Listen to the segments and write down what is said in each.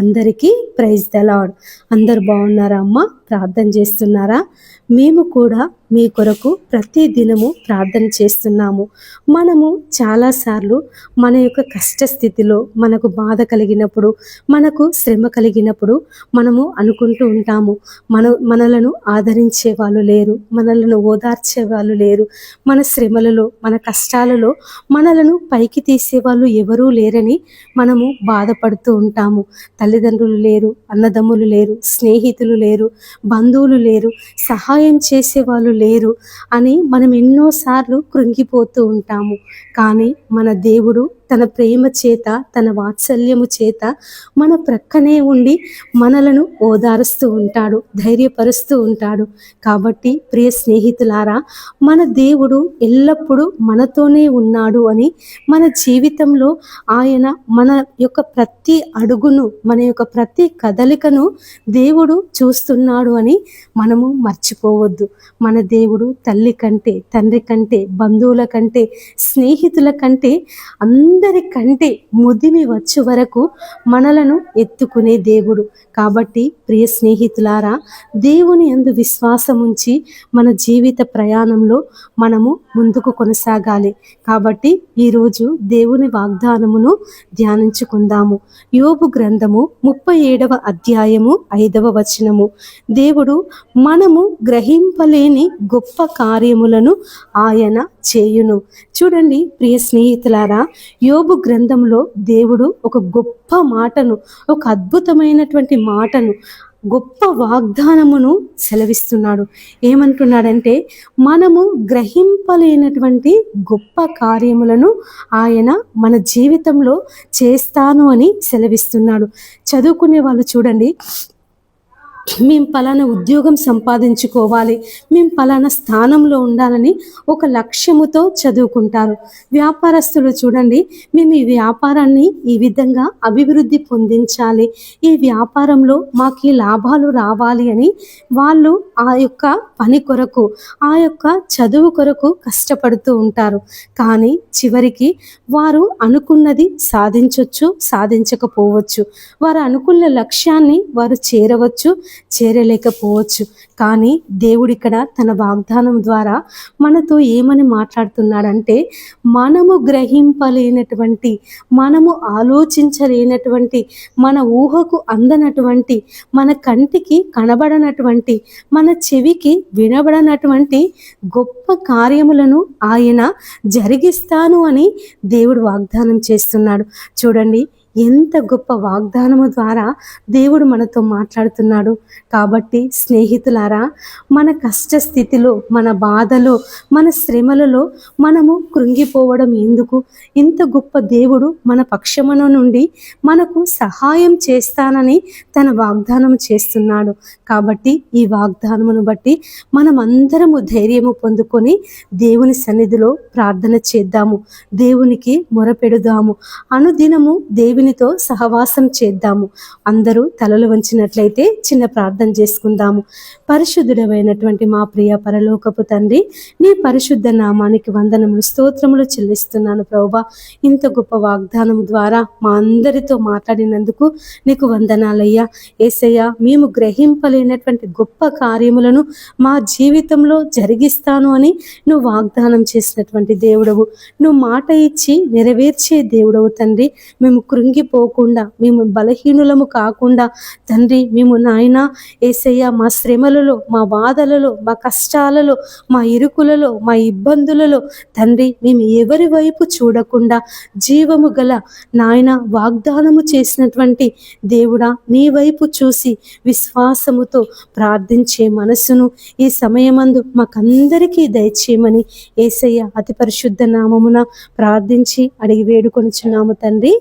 అందరికీ praise the lord. అందరు బాగున్నారా అమ్మ? ప్రార్థన చేస్తున్నారా? మేము కూడా మీ కొరకు ప్రతి దినము ప్రార్థన చేస్తున్నాము. మనము చాలాసార్లు మన యొక్క కష్టస్థితిలో, మనకు బాధ కలిగినప్పుడు, మనకు శ్రమ కలిగినప్పుడు మనము అనుకుంటూ ఉంటాము, మనలను ఆదరించే వాళ్ళు లేరు, మనలను ఓదార్చే వాళ్ళు లేరు, మన శ్రమలలో, మన కష్టాలలో మనలను పైకి తీసేవాళ్ళు ఎవరూ లేరని మనము బాధపడుతూ ఉంటాము. తల్లిదండ్రులు లేరు, అన్నదమ్ములు లేరు, స్నేహితులు లేరు, బంధువులు లేరు, సహాయం చేసేవాళ్ళు లేరు అని మనం ఎన్నోసార్లు కృంగిపోతూ ఉంటాము. కానీ మన దేవుడు తన ప్రేమ చేత, తన వాత్సల్యము చేత మన ప్రక్కనే ఉండి మనలను ఓదారుస్తూ ఉంటాడు, ధైర్యపరుస్తూ ఉంటాడు. కాబట్టి ప్రియ స్నేహితులారా, మన దేవుడు ఎల్లప్పుడూ మనతోనే ఉన్నాడు అని, మన జీవితంలో ఆయన మన యొక్క ప్రతి అడుగును, మన యొక్క ప్రతి కదలికను దేవుడు చూస్తున్నాడు అని మనము మర్చిపోవద్దు. మన దేవుడు తల్లి కంటే, తండ్రి కంటే, బంధువుల కంటే, స్నేహితుల కంటే, అందరికంటే ముదిమి వచ్చే వరకు మనలను ఎత్తుకునే దేవుడు. కాబట్టి ప్రియ స్నేహితులారా, దేవుని యందు విశ్వాసం ఉంచి మన జీవిత ప్రయాణంలో మనము ముందుకు కొనసాగాలి. కాబట్టి ఈరోజు దేవుని వాగ్దానమును ధ్యానించుకుందాము. యోబు గ్రంథము 37వ అధ్యాయము 5వ వచనము. దేవుడు మనము గ్రహింపలేని గొప్ప కార్యములను ఆయన చేయును. చూడండి ప్రియ స్నేహితులారా, యోబు గ్రంథంలో దేవుడు ఒక గొప్ప మాటను, ఒక అద్భుతమైనటువంటి మాటను, గొప్ప వాగ్దానమును సెలవిస్తున్నాడు. ఏమంటున్నాడంటే, మనము గ్రహింపలేనటువంటి గొప్ప కార్యములను ఆయన మన జీవితంలో చేస్తాను అని సెలవిస్తున్నాడు. చదువుకునే వాళ్ళు చూడండి, మేము పలానా ఉద్యోగం సంపాదించుకోవాలి, మేము పలానా స్థానంలో ఉండాలని ఒక లక్ష్యముతో చదువుకుంటారు. వ్యాపారస్తులు చూడండి, మేము ఈ వ్యాపారాన్ని ఈ విధంగా అభివృద్ధి పొందించాలి, ఈ వ్యాపారంలో మాకు ఈ లాభాలు రావాలి అని వాళ్ళు ఆ యొక్క పని కొరకు, ఆ యొక్క చదువు కొరకు కష్టపడుతూ ఉంటారు. కానీ చివరికి వారు అనుకున్నది సాధించవచ్చు, సాధించకపోవచ్చు, వారు అనుకున్న లక్ష్యాన్ని వారు చేరవచ్చు, చేరలేకపోవచ్చు. కానీ దేవుడు ఇక్కడ తన వాగ్దానం ద్వారా మనతో ఏమని మాట్లాడుతున్నాడంటే, మనము గ్రహింపలేనటువంటి, మనము ఆలోచించలేనటువంటి, మన ఊహకు అందనటువంటి, మన కంటికి కనబడనటువంటి, మన చెవికి వినబడనటువంటి గొప్ప కార్యములను ఆయన జరిగిస్తాను అని దేవుడు వాగ్దానం చేస్తున్నాడు. చూడండి ఎంత గొప్ప వాగ్దానము ద్వారా దేవుడు మనతో మాట్లాడుతున్నాడు. కాబట్టి స్నేహితులారా, మన కష్ట స్థితిలో, మన బాధలో, మన శ్రమలలో మనము కృంగిపోవడం ఎందుకు? ఇంత గొప్ప దేవుడు మన పక్షమున నుండి మనకు సహాయం చేస్తానని తన వాగ్దానం చేస్తున్నాడు. కాబట్టి ఈ వాగ్దానమును బట్టి మనం అందరము ధైర్యము పొందుకొని దేవుని సన్నిధిలో ప్రార్థన చేద్దాము, దేవునికి మొరపెడుదాము, అనుదినము దేవునితో సహవాసం చేద్దాము. అందరూ తలలు వంచినట్లయితే చిన్న ప్రార్థన చేసుకుందాము. పరిశుద్ధుడమైనటువంటి మా ప్రియ పరలోకపు తండ్రి, నీ పరిశుద్ధ నామానికి వందనములు, స్తోత్రములు చెల్లిస్తున్నాను ప్రభువా. ఇంత గొప్ప వాగ్దానం ద్వారా మా అందరితో మాట్లాడినందుకు నీకు వందనాలయ్యా. యేసయ్యా, మేము గ్రహింపలేనటువంటి గొప్ప కార్యములను మా జీవితంలో జరిగిస్తాను అని నువ్వు వాగ్దానం చేసినటువంటి దేవుడవు, నువ్వు మాట ఇచ్చి నెరవేర్చే దేవుడవు తండ్రి. మేము కృంగిపోకుండా, మేము బలహీనులము కాకుండా తండ్రి, మేము నాయనా యేసయ్యా, మా శ్రమలలో, మా బాధలలో, మా కష్టాలలో, మా ఇరుకులలో, మా ఇబ్బందులలో తండ్రి, మేము ఎవరి వైపు చూడకుండా జీవము గల నాయన వాగ్దానము చేసినటువంటి దేవుడా, నీ వైపు చూసి విశ్వాసముతో ప్రార్థించే మనసును ఈ సమయమందు మాకందరికీ దయచేయమని యేసయ్య అతి పరిశుద్ధ నామమున ప్రార్థించి అడిగి వేడుకొనుచున్నాము తండ్రి.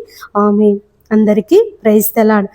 ఆమేన్. అందరికీ ప్రైజ్ ద లార్డ్.